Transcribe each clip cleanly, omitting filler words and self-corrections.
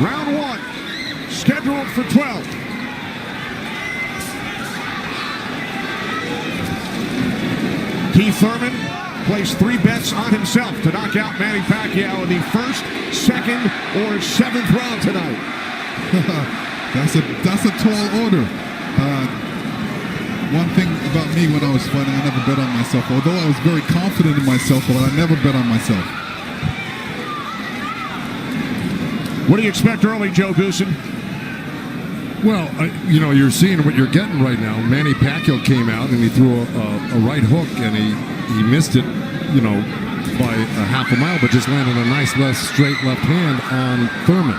Round one, scheduled for 12. Keith Thurman placed 3 bets on himself to knock out Manny Pacquiao in the first, second, or 7th round tonight. That's a tall order. One thing about me when I was fighting, I never bet on myself. Although I was very confident in myself, but I never bet on myself. What do you expect early, Joe Goosen? Well, you're seeing what you're getting right now. Manny Pacquiao came out and he threw a right hook and he missed it, by a half a mile, but just landed a nice straight left hand on Thurman.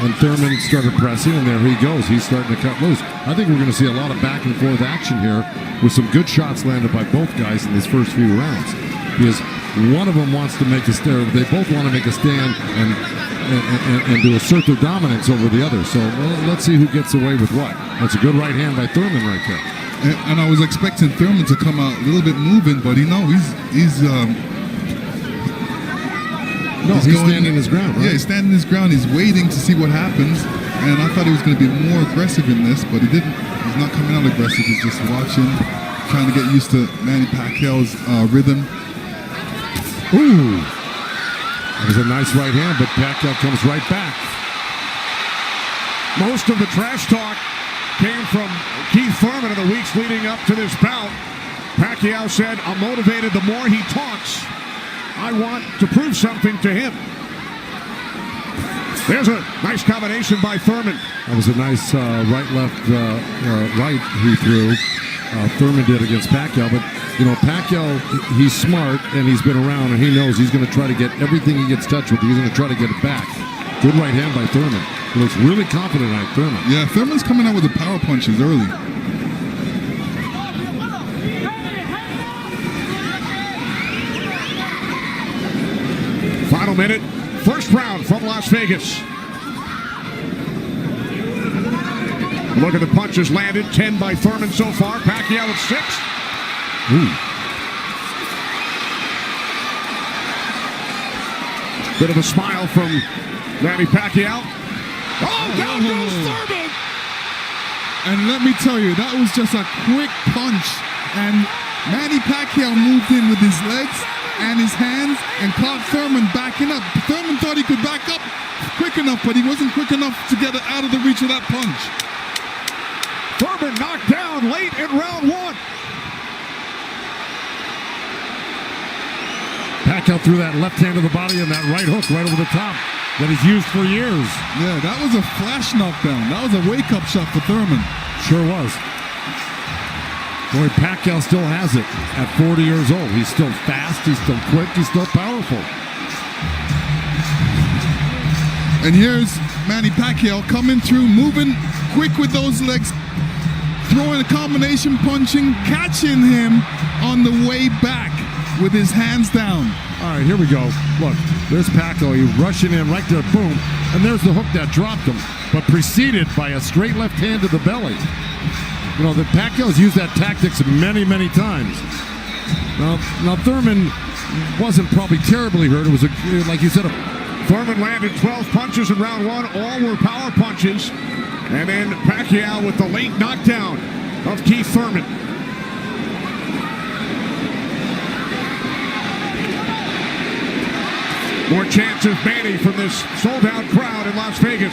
And Thurman started pressing, and there he goes. He's starting to cut loose. I think we're going to see a lot of back and forth action here with some good shots landed by both guys in these first few rounds. Because one of them wants to make a stand. They both want to make a stand and to assert their dominance over the other. So let's see who gets away with what. That's a good right hand by Thurman right there. And I was expecting Thurman to come out a little bit moving, but he's standing his ground, right? Yeah, he's standing his ground. He's waiting to see what happens. And I thought he was going to be more aggressive in this, but he didn't. He's not coming out aggressive. He's just watching, trying to get used to Manny Pacquiao's rhythm. Ooh. That was a nice right hand, but Pacquiao comes right back. Most of the trash talk came from Keith Thurman in the weeks leading up to this bout. Pacquiao said, "I'm motivated the more he talks. I want to prove something to him." There's a nice combination by Thurman. That was a nice right-left right he threw. Thurman did against Pacquiao, but Pacquiao, he's smart and he's been around and he knows he's going to try to get everything he gets touched with. He's going to try to get it back. Good right hand by Thurman. He looks really confident on Thurman. Yeah, Thurman's coming out with the power punches early. Final minute, first round from Las Vegas. Look at the punches landed. 10 by Thurman so far. Pacquiao at 6. Ooh. Bit of a smile from Manny Pacquiao. Oh, down goes Thurman! And let me tell you, that was just a quick punch. And Manny Pacquiao moved in with his legs and his hands and caught Thurman backing up. Thurman thought he could back up quick enough, but he wasn't quick enough to get out of the reach of that punch. Thurman knocked down late in round 1. Pacquiao threw that left hand to the body and that right hook right over the top that he's used for years. Yeah, that was a flash knockdown. That was a wake-up shot for Thurman. Sure was. Boy, Pacquiao still has it at 40 years old. He's still fast, he's still quick, he's still powerful. And here's Manny Pacquiao coming through, moving quick with those legs, throwing a combination punching, catching him on the way back with his hands down. All right, here we go. Look, there's Pacquiao. He's rushing in right there, boom. And there's the hook that dropped him, but preceded by a straight left hand to the belly. The Pacquiao's used that tactics many, many times. Now Thurman wasn't probably terribly hurt. It was, like you said, Thurman landed 12 punches in round 1. All were power punches. And then Pacquiao with the late knockdown of Keith Thurman. More chances, Manny, from this sold-out crowd in Las Vegas.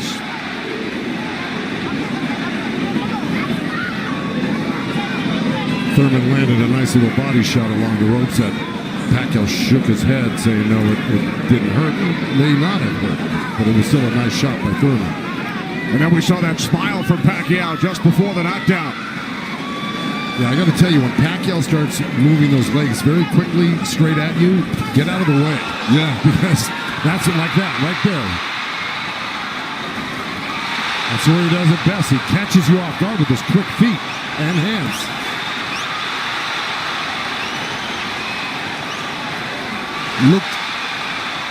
Thurman landed a nice little body shot along the ropes that Pacquiao shook his head, saying no, it didn't hurt. It may not have hurt, but it was still a nice shot by Thurman. And then we saw that smile from Pacquiao just before the knockdown. Yeah, I got to tell you, when Pacquiao starts moving those legs very quickly straight at you, get out of the way. Yeah. Because that's it like that, right there. That's where he does it best. He catches you off guard with his quick feet and hands.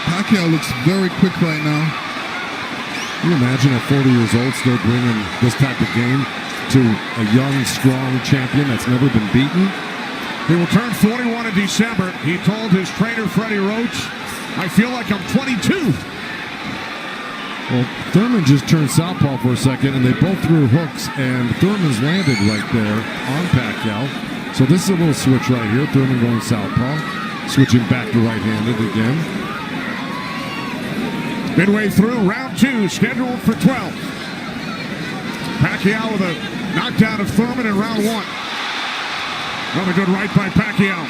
Pacquiao looks very quick right now. Can you imagine at 40 years old still bringing this type of game to a young, strong champion that's never been beaten? He will turn 41 in December. He told his trainer, Freddie Roach, "I feel like I'm 22. Well, Thurman just turned southpaw for a second, and they both threw hooks, and Thurman's landed right there on Pacquiao. So this is a little switch right here. Thurman going southpaw, switching back to right-handed again. Midway through round 2, scheduled for 12. Pacquiao with a knockdown of Thurman in round 1. Another good right by Pacquiao.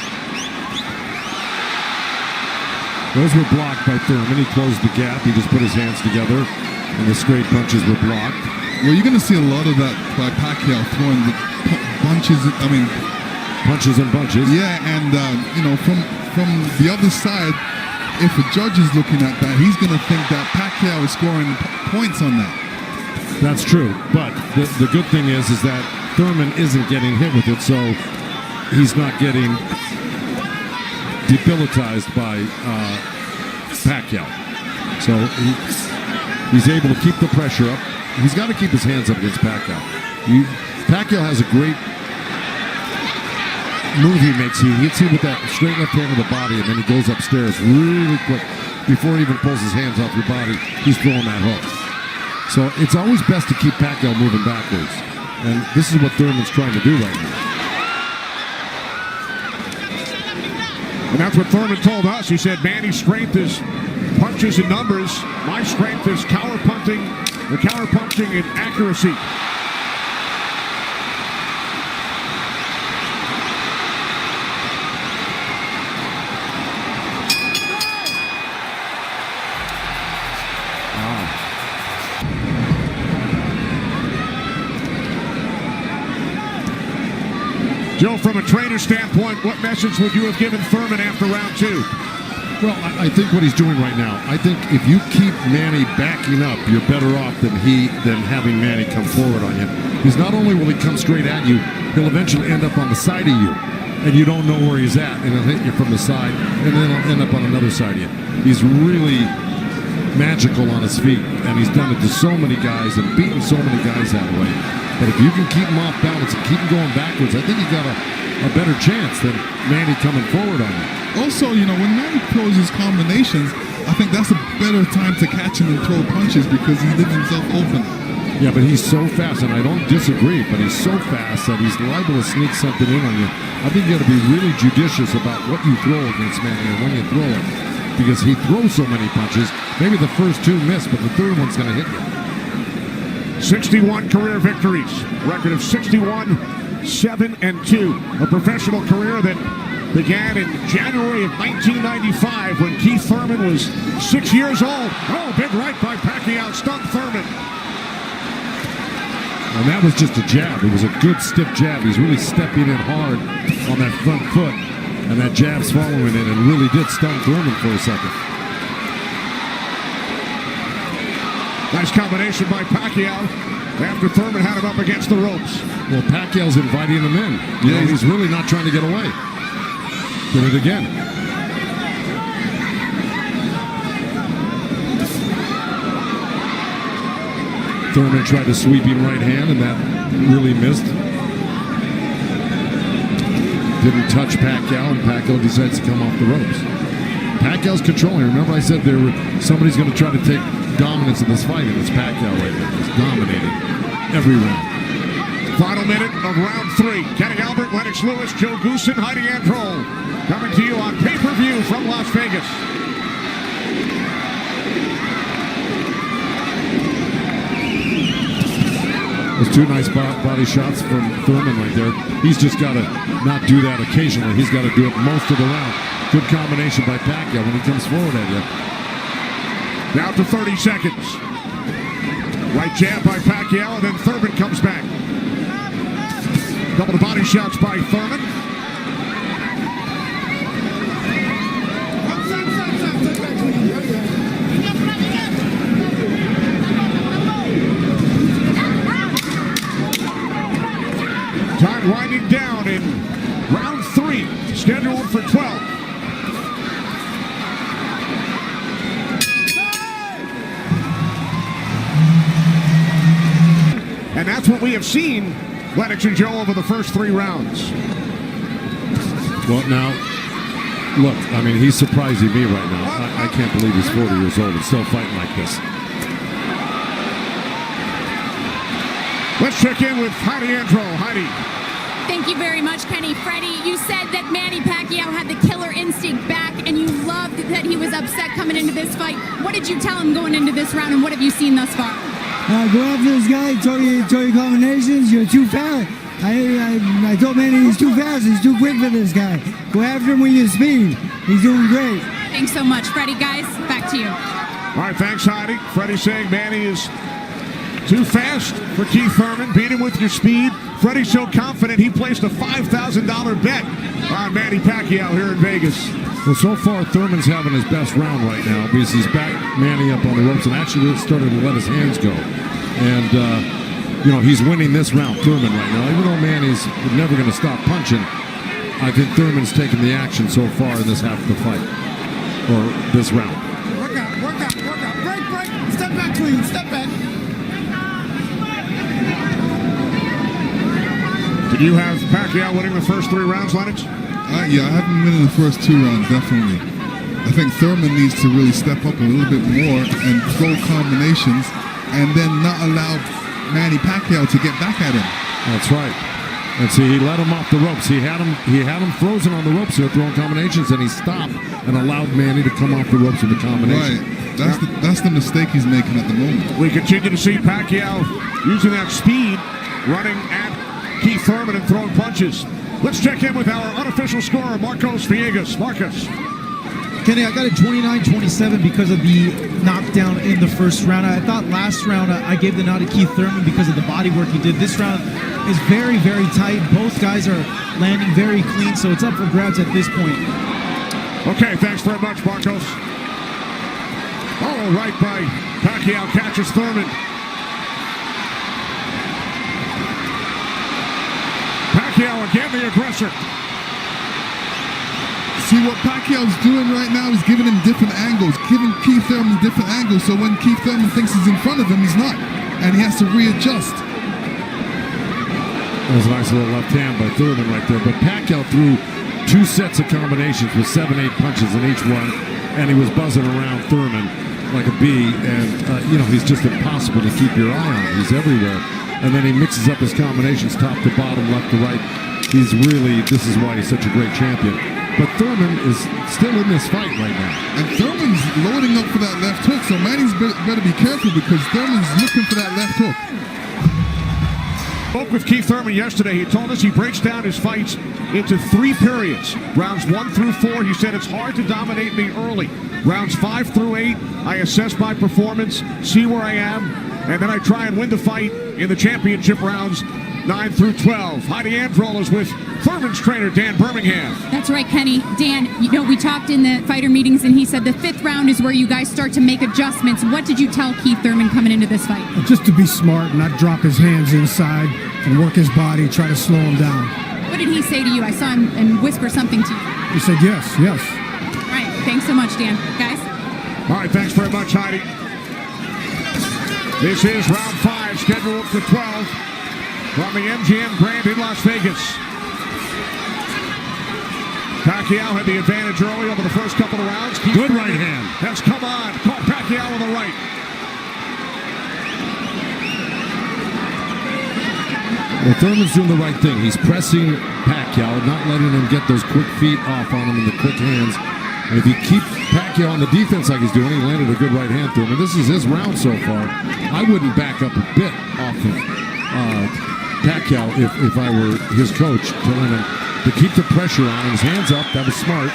Those were blocked by Thurman. He closed the gap. He just put his hands together, and the straight punches were blocked. Well, you're going to see a lot of that by Pacquiao throwing the punches. Punches and bunches. Yeah, and from the other side, if a judge is looking at that, he's going to think that Pacquiao is scoring points on that. That's true, but the good thing is that Thurman isn't getting hit with it, so he's not getting debilitized by Pacquiao. So he's able to keep the pressure up. He's got to keep his hands up against Pacquiao. Pacquiao has a great move he makes. He hits you with that straight left hand of the body, and then he goes upstairs really quick. Before he even pulls his hands off your body, he's throwing that hook. So it's always best to keep Pacquiao moving backwards. And this is what Thurman's trying to do right now. And that's what Thurman told us. He said, Manny's strength is punches and numbers. My strength is counter punching and accuracy. Joe, from a trainer standpoint, what message would you have given Thurman after round 2? Well, I think what he's doing right now, I think if you keep Manny backing up, you're better off than having Manny come forward on you. Because not only will he come straight at you, he'll eventually end up on the side of you, and you don't know where he's at, and he'll hit you from the side, and then he'll end up on another side of you. He's really magical on his feet, and he's done it to so many guys and beaten so many guys that way. But if you can keep him off balance and keep him going backwards, I think you got a better chance than Manny coming forward on you. Also, when Manny throws his combinations, I think that's a better time to catch him and throw punches because he leaves himself open. Yeah, but he's so fast, and I don't disagree, but he's so fast that he's liable to sneak something in on you. I think you got to be really judicious about what you throw against Manny and when you throw it, because he throws so many punches. Maybe the first 2 miss, but the third one's going to hit you. 61 career victories, record of 61, 7-2. A professional career that began in January of 1995 when Keith Thurman was 6 years old. Oh, big right by Pacquiao, stunned Thurman. And that was just a jab. It was a good stiff jab. He's really stepping in hard on that front foot, and that jab's following it and really did stun Thurman for a second. Nice combination by Pacquiao after Thurman had him up against the ropes. Well, Pacquiao's inviting him in. He's really not trying to get away. Did it again. Thurman tried a sweeping right hand, and that really missed. Didn't touch Pacquiao, and Pacquiao decides to come off the ropes. Pacquiao's controlling. Remember I said somebody's going to try to take dominance in this fight, and it's Pacquiao right now. He's dominating every round. Final minute of round 3. Kenny Albert, Lennox Lewis, Joe Goosen, Heidi Androl. Coming to you on pay-per-view from Las Vegas. Those 2 nice body shots from Thurman right there. He's just got to not do that occasionally. He's got to do it most of the round. Good combination by Pacquiao when he comes forward at you. Down to 30 seconds. Right jab by Pacquiao, and then Thurman comes back. Couple of body shots by Thurman. Time winding down in round 3, scheduled for 12. And that's what we have seen, Lennox and Joe, over the first 3 rounds. Well, now, look, I mean, he's surprising me right now. I can't believe he's 40 years old and still fighting like this. Let's check in with Heidi Andro. Heidi. Thank you very much, Kenny. Freddie, you said that Manny Pacquiao had the killer instinct back, and you loved that he was upset coming into this fight. What did you tell him going into this round, and what have you seen thus far? Go after this guy, throw your combinations, you're too fast. I told Manny he's too fast, he's too quick for this guy. Go after him with your speed. He's doing great. Thanks so much, Freddie. Guys, back to you. All right, thanks, Heidi. Freddie saying Manny is too fast for Keith Thurman. Beat him with your speed. Freddie's so confident he placed a $5,000 bet on Manny Pacquiao here in Vegas. Well, so far, Thurman's having his best round right now because he's backed Manny up on the ropes and actually started to let his hands go. And, he's winning this round, Thurman, right now. Even though Manny's never going to stop punching, I think Thurman's taken the action so far in this half of the fight, or this round. Work out. Break. Step back, clean. Step back. Did you have Pacquiao winning the first 3 rounds, Lennox? Yeah, I have him winning the first 2 rounds, definitely. I think Thurman needs to really step up a little bit more and throw combinations and then not allow Manny Pacquiao to get back at him. That's right. And see, he let him off the ropes. He had him frozen on the ropes here throwing combinations, and he stopped and allowed Manny to come off the ropes with the combination. Right. That's the mistake he's making at the moment. We continue to see Pacquiao using that speed, running at Keith Thurman and throwing punches. Let's check in with our unofficial scorer, Marcos Villegas. Marcos. Kenny, I got it 29-27 because of the knockdown in the first round. I thought last round I gave the nod to Keith Thurman because of the body work he did. This round is very, very tight. Both guys are landing very clean, so it's up for grabs at this point. Okay, thanks very much, Marcos. Oh, right by Pacquiao, catches Thurman. Pacquiao again, the aggressor. See, what Pacquiao's doing right now is giving him different angles, giving Keith Thurman different angles, so when Keith Thurman thinks he's in front of him, he's not, and he has to readjust. That was a nice little left hand by Thurman right there, but Pacquiao threw 2 sets of combinations with 7-8 punches in each one, and he was buzzing around Thurman like a bee, and, he's just impossible to keep your eye on. He's everywhere. And then he mixes up his combinations top to bottom, left to right. This is why he's such a great champion. But Thurman is still in this fight right now. And Thurman's loading up for that left hook, so Manny's better be careful because Thurman's looking for that left hook. Spoke with Keith Thurman yesterday. He told us he breaks down his fights into 3 periods. Rounds 1 through 4, he said it's hard to dominate me early. Rounds 5 through 8, I assess my performance, see where I am, and then I try and win the fight in the championship rounds 9 through 12. Heidi Andro is with Thurman's trainer, Dan Birmingham. That's right, Kenny. Dan, we talked in the fighter meetings, and he said the 5th round is where you guys start to make adjustments. What did you tell Keith Thurman coming into this fight? Just to be smart, not drop his hands inside and work his body, try to slow him down. What did he say to you? I saw him and whisper something to you. He said yes. All right, thanks so much, Dan. Guys? All right, thanks very much, Heidi. This is round 5, scheduled for 12 from the MGM Grand in Las Vegas. Pacquiao had the advantage early over the first couple of rounds. Good right hand. Has come on. Caught Pacquiao on the right. Well, Thurman's doing the right thing. He's pressing Pacquiao, not letting him get those quick feet off on him and the quick hands. And if you keep Pacquiao on the defense like he's doing, he landed a good right hand through him. And this is his round so far. I wouldn't back up a bit off of Pacquiao if I were his coach, telling him to keep the pressure on him. His hands up. That was smart.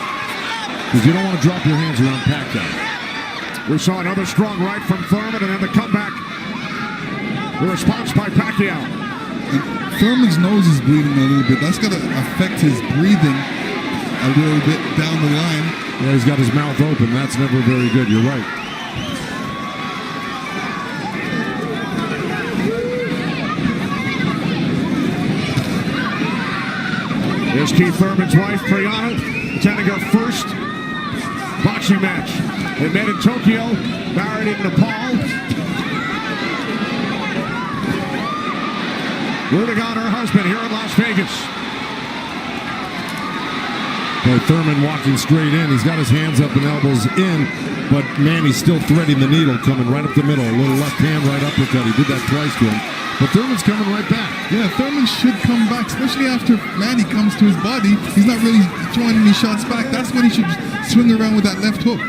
Because you don't want to drop your hands around Pacquiao. We saw another strong right from Thurman, and then the comeback. The response by Pacquiao. And Thurman's nose is bleeding a little bit. That's going to affect his breathing a little bit down the line. Yeah, he's got his mouth open. That's never very good. You're right. Here's Keith Thurman's wife, Priyana, attending her first boxing match. They met in Tokyo, married in Nepal. Rooting on her husband here in Las Vegas. Boy, Thurman walking straight in. He's got his hands up and elbows in, but Manny's still threading the needle, coming right up the middle. A little left hand, right uppercut. He did that twice to him. But Thurman's coming right back. Yeah, Thurman should come back, especially after Manny comes to his body. He's not really throwing any shots back. That's when he should swing around with that left hook.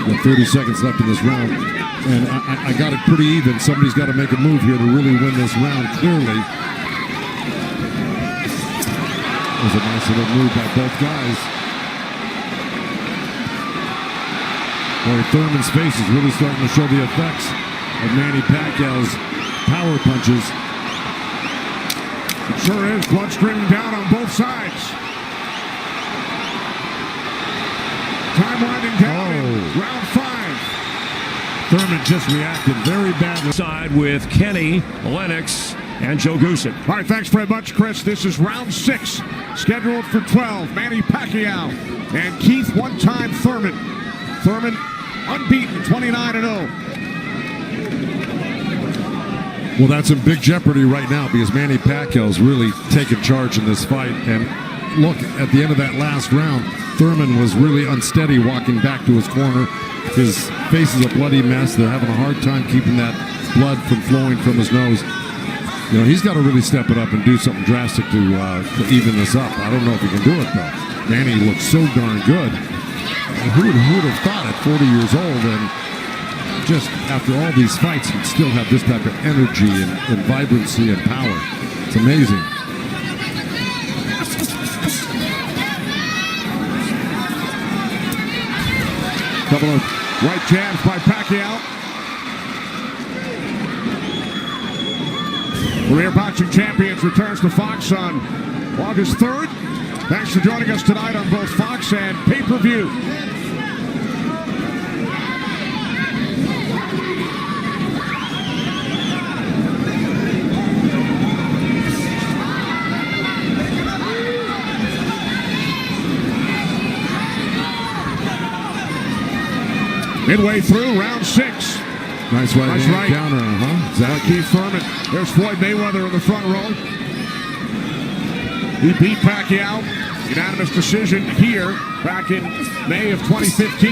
With 30 seconds left in this round, and I got it pretty even. Somebody's got to make a move here to really win this round clearly. It was a nice little move by both guys. Boy, Thurman's face is really starting to show the effects of Manny Pacquiao's power punches. It sure is. Blood streaming down on both sides. Time winding down in round 5. Thurman just reacted very badly. Side with Kenny, Lennox, and Joe Goosen. All right, thanks very much, Chris. This is round 6, scheduled for 12. Manny Pacquiao and Keith one-time Thurman. Thurman unbeaten, 29-0. Well, that's in big jeopardy right now because Manny Pacquiao's really taken charge in this fight. And look, at the end of that last round, Thurman was really unsteady walking back to his corner. His face is a bloody mess. They're having a hard time keeping that blood from flowing from his nose. You know, he's got to really step it up and do something drastic to even this up. I don't know if he can do it, though. Manny looks so darn good. And who would have thought at 40 years old and just after all these fights he'd still have this type of energy and vibrancy and power. It's amazing. Couple of right jabs by Pacquiao. Career Boxing Champions returns to Fox on August 3rd. Thanks for joining us tonight on both Fox and pay-per-view. Midway through round 6. Nice right counter, Exactly. Keith Thurman. There's Floyd Mayweather in the front row. He beat Pacquiao. Unanimous decision here back in May of 2015.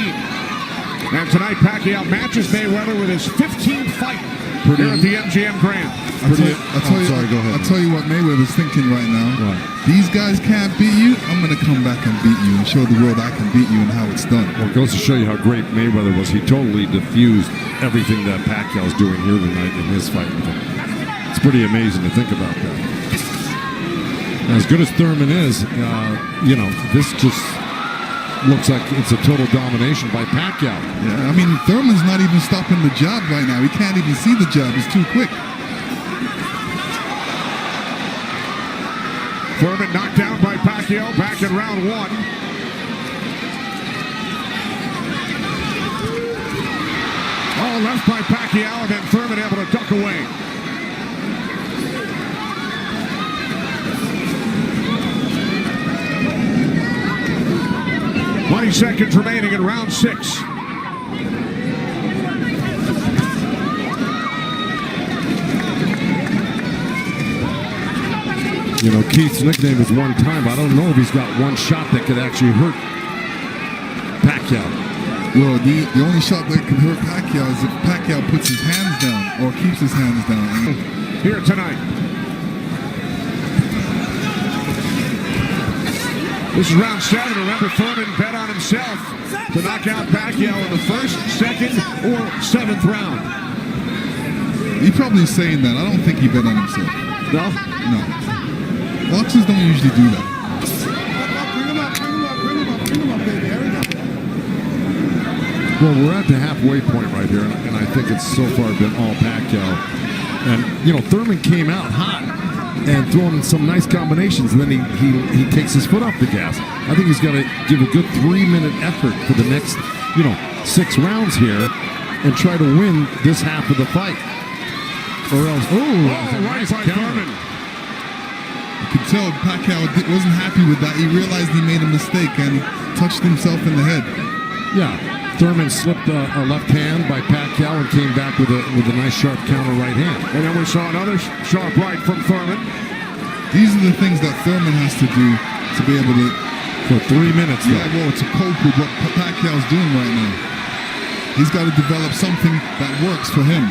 And tonight Pacquiao matches Mayweather with his 15th fight here at the MGM Grand. I'll tell you what Mayweather's thinking right now. What? These guys can't beat you. I'm going to come back and beat you and show the world I can beat you and how it's done. Well, it goes to show you how great Mayweather was. He totally diffused everything that Pacquiao's doing here tonight in his fight with him. It's pretty amazing to think about that. As good as Thurman is, you know, this just looks like it's a total domination by Pacquiao. Yeah, I mean, Thurman's not even stopping the jab right now. He can't even see the jab. It's too quick. Thurman knocked down by Pacquiao back in round 1. All left by Pacquiao, and then Thurman able to duck away. "20 seconds remaining in round 6. You know, Keith's nickname is one time. I don't know if he's got one shot that could actually hurt Pacquiao. Well, the only shot that can hurt Pacquiao is if Pacquiao puts his hands down or keeps his hands down. Here tonight. This is round 7. Remember, Thurman bet on himself to knock out Pacquiao in the 1st, 2nd, or 7th round. He's probably saying that. I don't think he bet on himself. No? No. Boxers don't usually do that. Well, we're at the halfway point right here, and I think it's so far been all Pacquiao. And, you know, Thurman came out hot and throwing some nice combinations, and then he takes his foot off the gas. I think he's got to give a good 3-minute effort for the next, 6 rounds here and try to win this half of the fight. Or else, right by Thurman. You could tell Pacquiao wasn't happy with that. He realized he made a mistake and touched himself in the head. Yeah, Thurman slipped a left hand by Pacquiao and came back with a nice sharp counter right hand. And then we saw another sharp right from Thurman. These are the things that Thurman has to do to be able to... For 3 minutes, yeah, well, to cope with what Pacquiao's doing right now. He's got to develop something that works for him.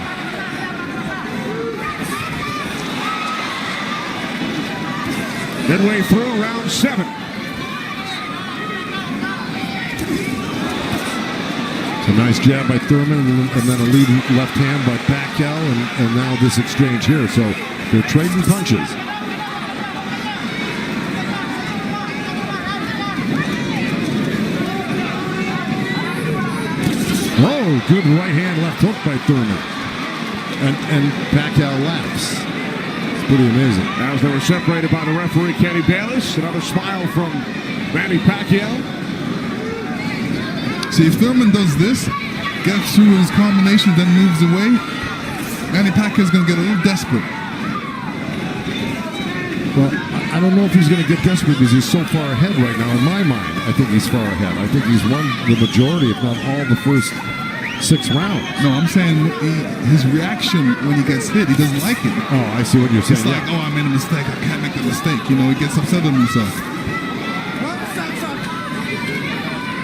Midway through round 7. It's a nice jab by Thurman, and then a lead left hand by Pacquiao, and now this exchange here. So they're trading punches. Oh, good right hand, left hook by Thurman. And Pacquiao laughs. It's pretty amazing. As they were separated by the referee, Kenny Bayless. Another smile from Manny Pacquiao. See, if Thurman does this, gets through his combination, then moves away, Manny Pacquiao's going to get a little desperate. Well, I don't know if he's going to get desperate because he's so far ahead right now. In my mind, I think he's far ahead. I think he's won the majority, if not all, the first 6 rounds. No, I'm saying his reaction when he gets hit, he doesn't like it. Oh, I see what you're saying. It's like, oh, I made a mistake. I can't make a mistake. You know, he gets upset with himself.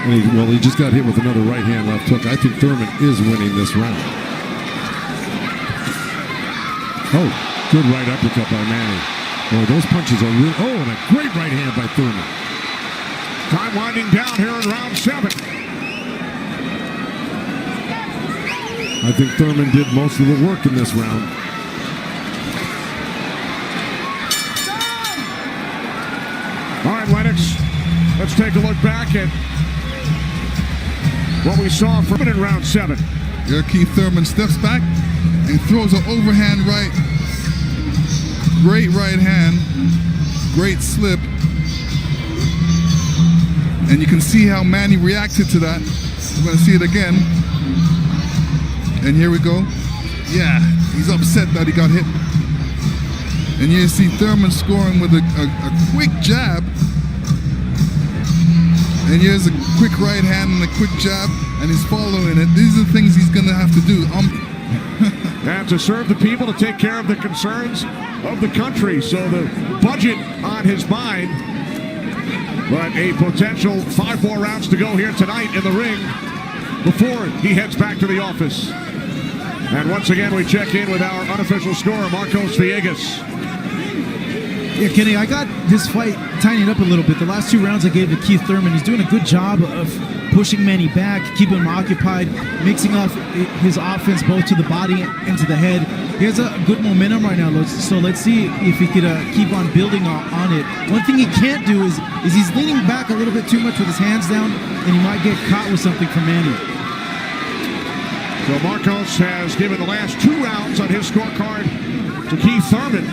And he just got hit with another right hand, left hook. I think Thurman is winning this round. Oh, good right uppercut by Manny. Boy, those punches are real. Oh, and a great right hand by Thurman. Time winding down here in round 7. I think Thurman did most of the work in this round. All right, Lennox, let's take a look back at what we saw from in round 7. Here, Keith Thurman steps back and throws an overhand right. Great right hand, great slip. And you can see how Manny reacted to that. We're going to see it again. And here we go. Yeah, he's upset that he got hit. And you see Thurman scoring with a quick jab. And here's a quick right hand and a quick jab, and he's following it. These are the things he's going to have to do. And to serve the people, to take care of the concerns of the country. So the budget on his mind. But a potential 5 more rounds to go here tonight in the ring before he heads back to the office. And once again, we check in with our unofficial scorer, Marcos Villegas. Yeah, Kenny, I got this fight tightened up a little bit. The last 2 rounds I gave to Keith Thurman. He's doing a good job of pushing Manny back, keeping him occupied, mixing up his offense both to the body and to the head. He has a good momentum right now, so let's see if he could keep on building on it. One thing he can't do is he's leaning back a little bit too much with his hands down, and he might get caught with something from Manny. So Marcos has given the last 2 rounds on his scorecard to Keith Thurman.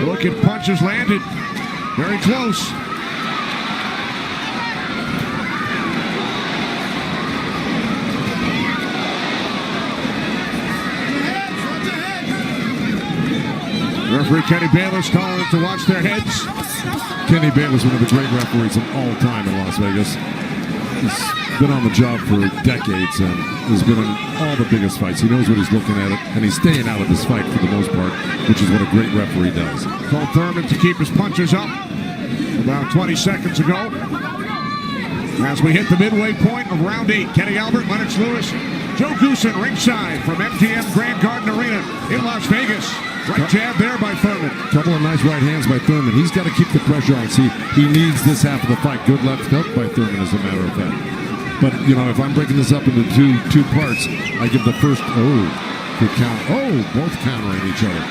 Look at punches landed. Very close. Referee Kenny Bayless telling them to watch their heads. Kenny Bayless, one of the great referees of all time in Las Vegas. He's been on the job for decades and has been in all the biggest fights. He knows what he's looking at, and he's staying out of this fight for the most part, which is what a great referee does. Told Thurman to keep his punches up about 20 seconds ago. As we hit the midway point of round 8, Kenny Albert, Lennox Lewis, Joe Goosen ringside from MGM Grand Garden Arena in Las Vegas. Right jab there by Thurman. Couple of nice right hands by Thurman. He's got to keep the pressure on. See, he needs this half of the fight. Good left hook by Thurman, as a matter of fact. But, you know, if I'm breaking this up into two parts, I give the first, good count. Oh, both countering each other.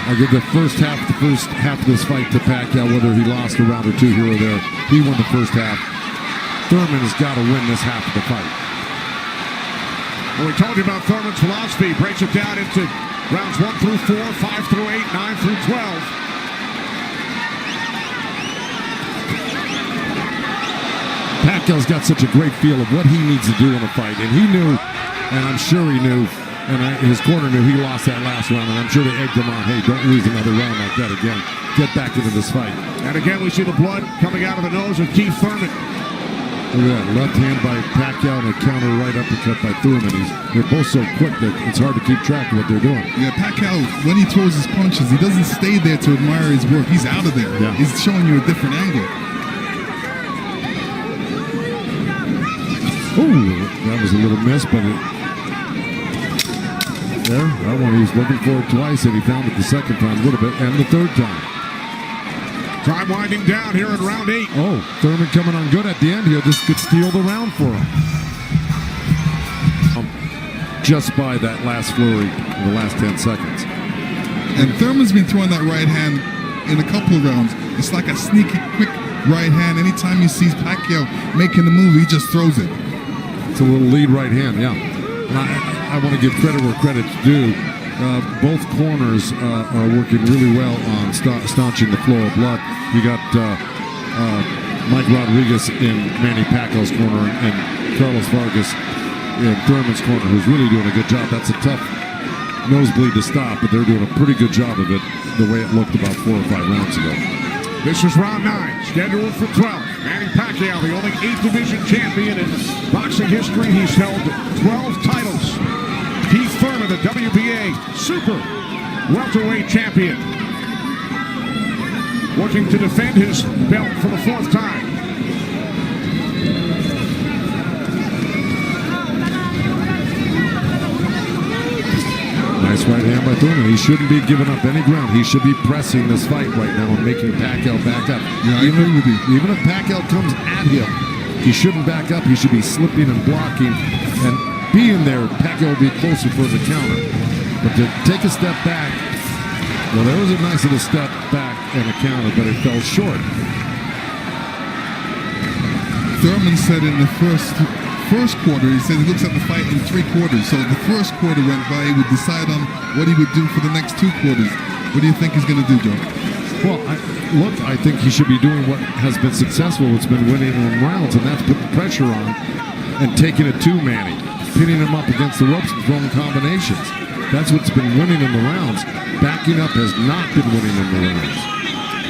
I give the first half of this fight to Pacquiao, whether he lost a round or 2 here or there. He won the first half. Thurman has got to win this half of the fight. Well, we told you about Thurman's philosophy. He breaks it down into rounds 1 through 4, 5 through 8, 9 through 12. Pacquiao's got such a great feel of what he needs to do in a fight, and he knew, and I'm sure he knew, and his corner knew he lost that last round, and I'm sure they egged him on, hey, don't lose another round like that again. Get back into this fight. And again, we see the blood coming out of the nose of Keith Thurman. Look at that, left hand by Pacquiao and a counter right uppercut by Thurman. They're both so quick that it's hard to keep track of what they're doing. Yeah, Pacquiao, when he throws his punches, he doesn't stay there to admire his work. He's out of there. Yeah. He's showing you a different angle. Ooh, that was a little miss, but There, that one he was looking for it twice, and he found it the second time a little bit, and the third time. Time winding down here in round 8. Oh, Thurman coming on good at the end here. This could steal the round for him. Just by that last flurry in the last 10 seconds. And Thurman's been throwing that right hand in a couple of rounds. It's like a sneaky, quick right hand. Anytime he sees Pacquiao making the move, he just throws it. It's a little lead right hand, yeah. And I want to give credit where credit's due. Both corners are working really well on staunching the flow of blood. You got Mike Rodriguez in Manny Pacquiao's corner and Carlos Vargas in Thurman's corner, who's really doing a good job. That's a tough nosebleed to stop, but they're doing a pretty good job of it the way it looked about 4 or 5 rounds ago. This is round 9, scheduled for 12. Manny Pacquiao, the only 8th division champion in boxing history. He's held 12 titles. Keith Thurman, the WBA super welterweight champion, working to defend his belt for the 4th time. Nice right hand by Thurman. He shouldn't be giving up any ground. He should be pressing this fight right now and making Pacquiao back up. Yeah, I agree with you. Even if Pacquiao comes at him, he shouldn't back up. He should be slipping and blocking and being there. Pacquiao will be closer for the counter. But to take a step back, well, there was a nice little step back and a counter, but it fell short. Thurman said in the first quarter, he said he looks at the fight in 3 quarters. So the first quarter went by, he would decide on what he would do for the next 2 quarters. What do you think he's going to do, Joe? Well, I think he should be doing what has been successful. It's been winning in rounds, and that's putting pressure on and taking it to Manny, pinning him up against the ropes and throwing combinations. That's what's been winning in the rounds. Backing up has not been winning in the rounds.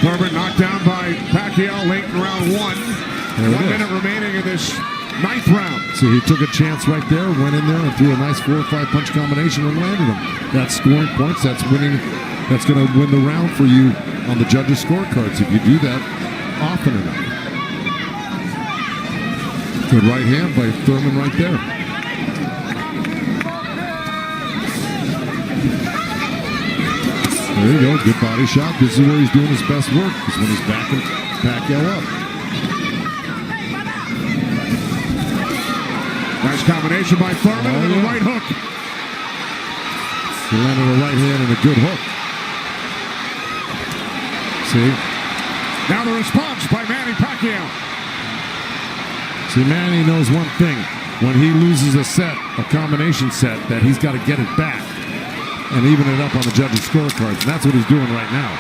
Thurman knocked down by Pacquiao late in round 1. 1 minute remaining in this 9th round. See, he took a chance right there, went in there and threw a nice 4 or 5 punch combination and landed him. That's scoring points. That's winning. That's going to win the round for you on the judges' scorecards if you do that often enough. Good right hand by Thurman right there. There you go. Good body shot. This is where he's doing his best work, is when he's backing Pacquiao up. Nice combination by Thurman and the right hook. He landed a right hand and a good hook. See? Now the response by Manny Pacquiao. See, Manny knows one thing. When he loses a set, a combination set, that he's got to get it back and even it up on the judges' scorecards. And that's what he's doing right now.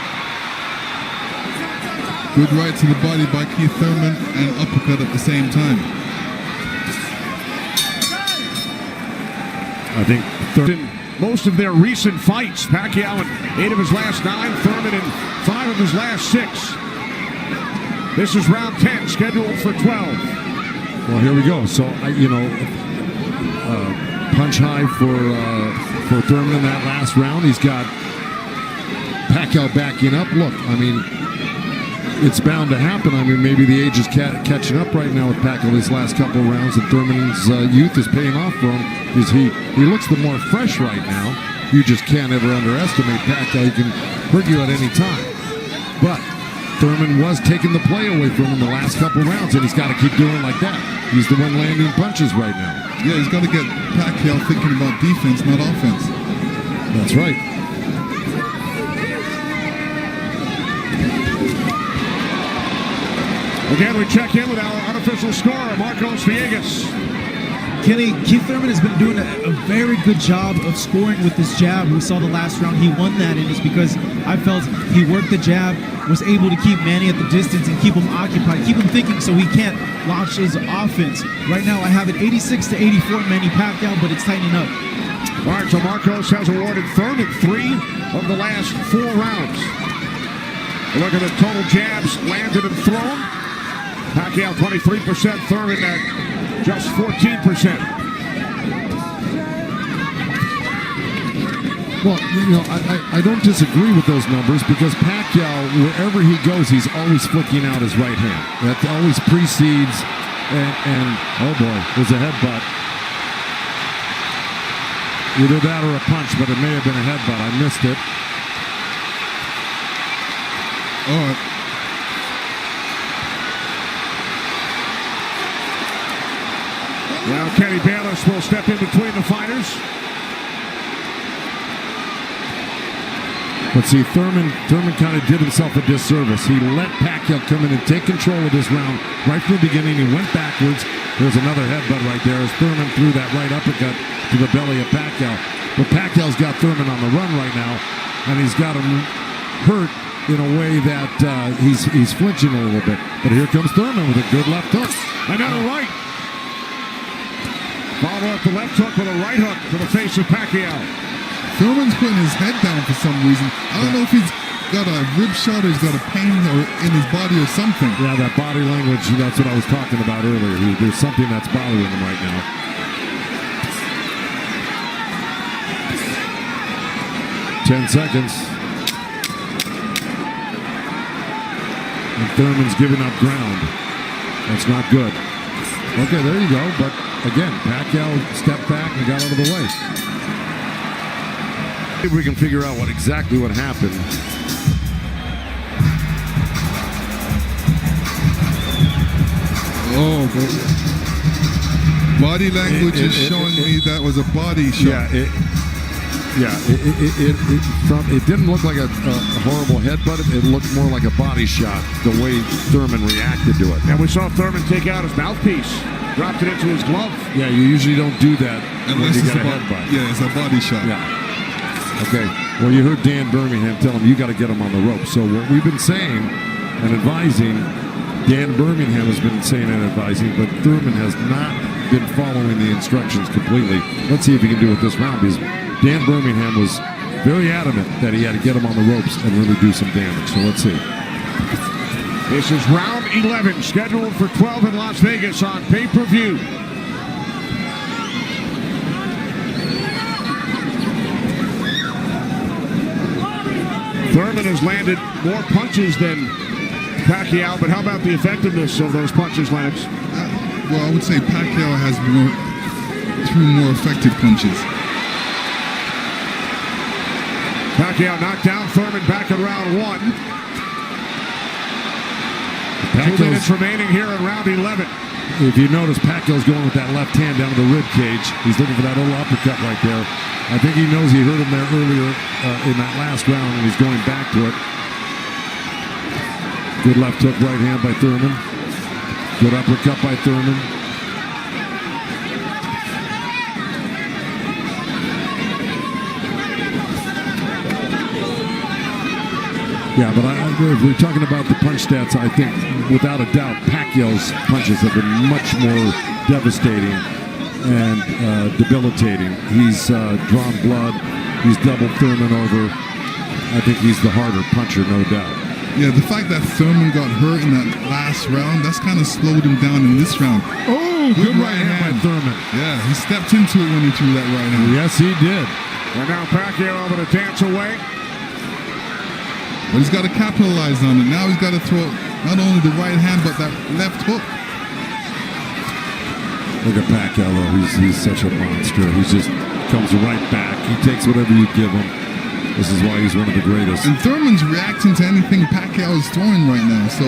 Good right to the body by Keith Thurman and uppercut at the same time. I think In most of their recent fights, Pacquiao in 8 of his last 9, Thurman in 5 of his last 6. This is round 10, scheduled for 12. Well, here we go. So, punch high for Thurman in that last round. He's got Pacquiao backing up. Look, I mean, it's bound to happen. I mean, maybe the age is catching up right now with Pacquiao these last couple of rounds, and Thurman's youth is paying off for him. Because he looks the more fresh right now. You just can't ever underestimate Pacquiao. He can hurt you at any time. But Thurman was taking the play away from him the last couple of rounds, and he's got to keep doing like that. He's the one landing punches right now. Yeah, he's got to get Pacquiao thinking about defense, not offense. That's right. Again, we check in with our unofficial scorer, Marcos Villegas. Kenny, Keith Thurman has been doing a very good job of scoring with this jab. We saw the last round he won that, and it's because I felt he worked the jab, was able to keep Manny at the distance and keep him occupied, keep him thinking so he can't launch his offense. Right now I have it 86-84 Manny Pacquiao, but it's tightening up. All right, so Marcos has awarded Thurman 3 of the last 4 rounds. Look at the total jabs landed and thrown. Pacquiao 23%, Thurman at just 14%. Well, you know, I don't disagree with those numbers because Pacquiao, wherever he goes, he's always flicking out his right hand. That always precedes, and oh boy, there's a headbutt. Either that or a punch, but it may have been a headbutt. I missed it. Oh, Now Kenny Bayless will step in between the fighters. But see, Thurman kind of did himself a disservice. He let Pacquiao come in and take control of this round right from the beginning. He went backwards. There's another headbutt right there as Thurman threw that right uppercut to the belly of Pacquiao. But Pacquiao's got Thurman on the run right now, and he's got him hurt in a way that he's flinching a little bit. But here comes Thurman with a good left hook. Another right. Follow up the left hook with a right hook to the face of Pacquiao. Thurman's putting his head down for some reason. I don't know if he's got a rib shot or he's got a pain or in his body or something. Yeah, that body language, that's what I was talking about earlier. There's something that's bothering him right now. Ten seconds. And Thurman's giving up ground. That's not good. Okay, there you go. But again, Pacquiao stepped back and got out of the way. See if we can figure out exactly what happened. Oh, body language is showing me that was a body shot. It didn't look like a horrible headbutt. It looked more like a body shot, the way Thurman reacted to it. And we saw Thurman take out his mouthpiece, dropped it into his glove. Yeah, you usually don't do that Unless when you it's get a headbutt. Yeah, it's a body shot. Yeah. Okay. Well, you heard Dan Birmingham tell him you got to get him on the rope. So what we've been saying and advising, Dan Birmingham has been saying and advising, but Thurman has not been following the instructions completely. Let's see if he can do it this round, because Dan Birmingham was very adamant that he had to get him on the ropes and really do some damage. So let's see. This is round 11, scheduled for 12 in Las Vegas on pay-per-view. Thurman has landed more punches than Pacquiao, but how about the effectiveness of those punches, Lennox? Well, I would say Pacquiao has threw more effective punches. Pacquiao knocked down Thurman back in round 1. 2 minutes remaining here in round 11. If you notice, Pacquiao's going with that left hand down to the rib cage. He's looking for that little uppercut right there. I think he knows he hurt him there earlier in that last round, and he's going back to it. Good left hook, right hand by Thurman. Good uppercut by Thurman. Yeah, but if we're talking about the punch stats, I think without a doubt Pacquiao's punches have been much more devastating and debilitating. He's drawn blood. He's doubled Thurman over. I think he's the harder puncher, no doubt. Yeah, the fact that Thurman got hurt in that last round, that's kind of slowed him down in this round. Oh, good right hand by Thurman. Yeah, he stepped into it when he threw that right hand. Yes, he did. And now Pacquiao able to dance away. But he's got to capitalize on it. Now he's got to throw not only the right hand, but that left hook. Look at Pacquiao, though. He's such a monster. He just comes right back. He takes whatever you give him. This is why he's one of the greatest. And Thurman's reacting to anything Pacquiao is throwing right now. So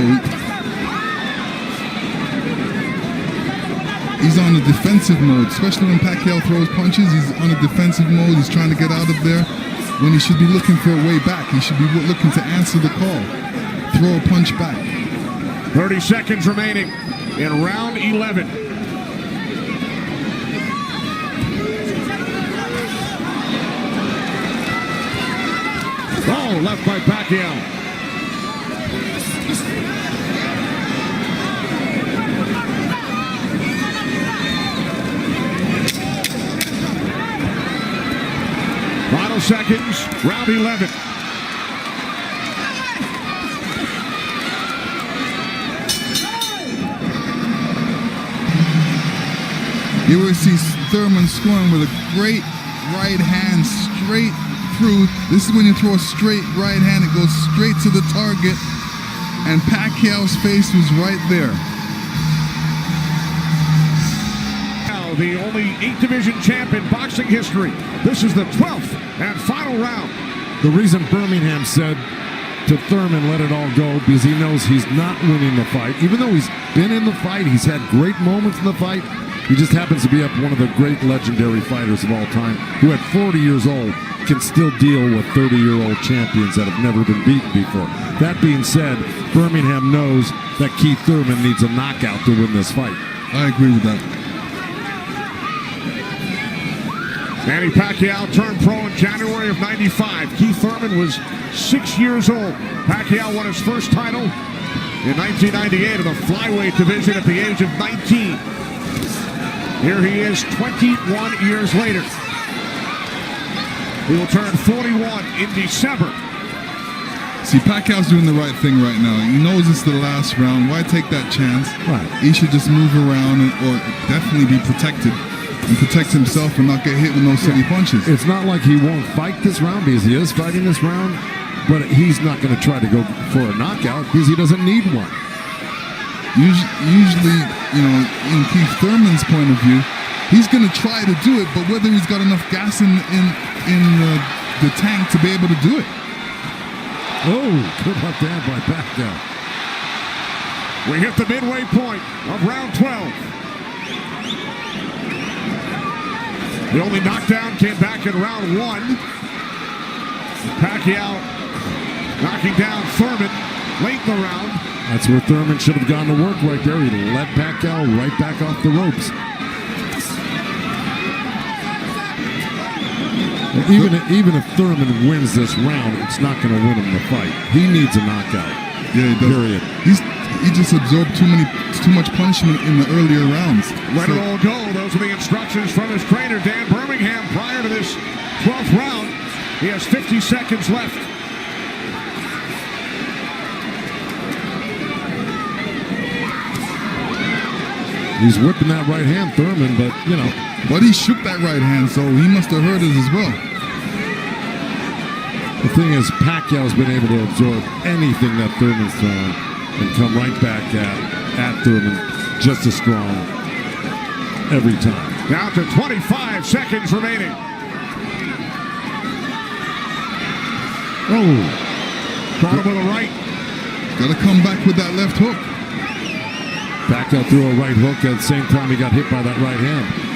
he's on a defensive mode, especially when Pacquiao throws punches. He's on a defensive mode. He's trying to get out of there when he should be looking for a way back. He should be looking to answer the call. Throw a punch back. 30 seconds remaining in round 11. Oh, left by Pacquiao. Final seconds, round 11. You will see Thurman scoring with a great right hand straight through. This is when you throw a straight right hand, it goes straight to the target, and Pacquiao's face was right there. Pacquiao, the only 8-division champ in boxing history. This is the 12th and final round. The reason Birmingham said to Thurman, let it all go, because he knows he's not winning the fight. Even though he's been in the fight, he's had great moments in the fight. He just happens to be up one of the great legendary fighters of all time, who at 40 years old can still deal with 30-year-old champions that have never been beaten before. That being said, Birmingham knows that Keith Thurman needs a knockout to win this fight. I agree with that. Manny Pacquiao turned pro in January of '95. Keith Thurman was 6 years old. Pacquiao won his first title in 1998 in the flyweight division at the age of 19. Here he is 21 years later. He will turn 41 in December. See, Pacquiao's doing the right thing right now. He knows it's the last round. Why take that chance? Right. He should just move around or definitely be protected and protect himself and not get hit with no silly punches. It's not like he won't fight this round, because he is fighting this round, but he's not going to try to go for a knockout because he doesn't need one. Usually, in Keith Thurman's point of view, he's going to try to do it, but whether he's got enough gas in the tank to be able to do it. Oh, good left hand by Pacquiao. We hit the midway point of round 12. The only knockdown came back in round 1. Pacquiao knocking down Thurman late in the round. That's where Thurman should have gone to work right there. He let Pacquiao right back off the ropes. Even if Thurman wins this round, it's not going to win him the fight. He needs a knockout. Yeah, he does. Period. He just absorbed too much punishment in the earlier rounds. Let it all go. Those are the instructions from his trainer, Dan Birmingham, prior to this 12th round. He has 50 seconds left. He's whipping that right hand, Thurman, but, But he shook that right hand, so he must have heard it as well. the thing is, Pacquiao's been able to absorb anything that Thurman's thrown and come right back at Thurman just as strong every time. Down to 25 seconds remaining. Oh, Caught him with a right. Got to come back with that left hook. Pacquiao threw a right hook at the same time he got hit by that right hand.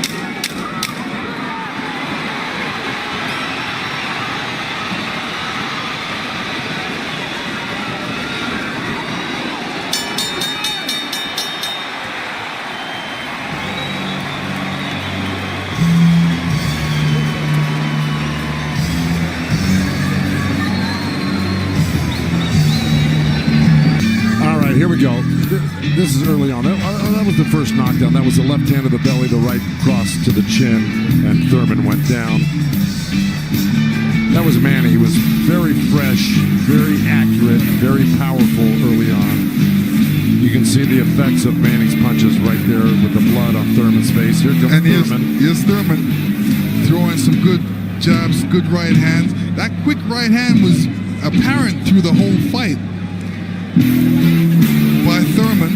Here we go. This is early on. That was the first knockdown. That was the left hand to the belly, the right cross to the chin, and Thurman went down. That was Manny. He was very fresh, very accurate, very powerful early on. You can see the effects of Manny's punches right there with the blood on Thurman's face. Here comes Thurman. Here's Thurman throwing some good jabs, good right hands. That quick right hand was apparent through the whole fight by Thurman.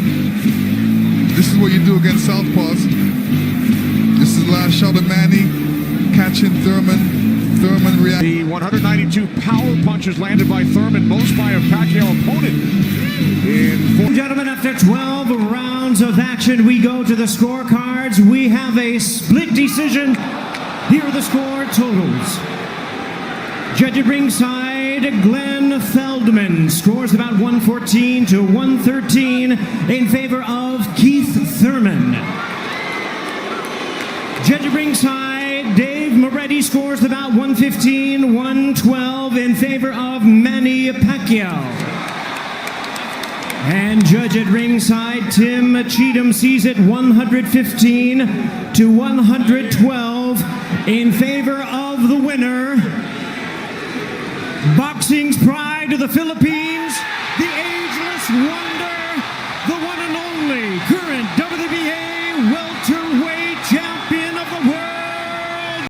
This is what you do against southpaws. This is the last shot of Manny catching Thurman. Thurman reacting. The 192 power punches landed by Thurman, most by a Pacquiao opponent. Gentlemen, after 12 rounds of action, we go to the scorecards. We have a split decision. Here are the score totals. Judge at ringside, Glenn Feldman scores about 114 to 113 in favor of Keith Thurman. Judge at ringside, Dave Moretti scores about 115, 112 in favor of Manny Pacquiao. And judge at ringside, Tim Cheatham sees it 115 to 112 in favor of the winner. Boxing's pride of the Philippines, the ageless wonder, the one and only current WBA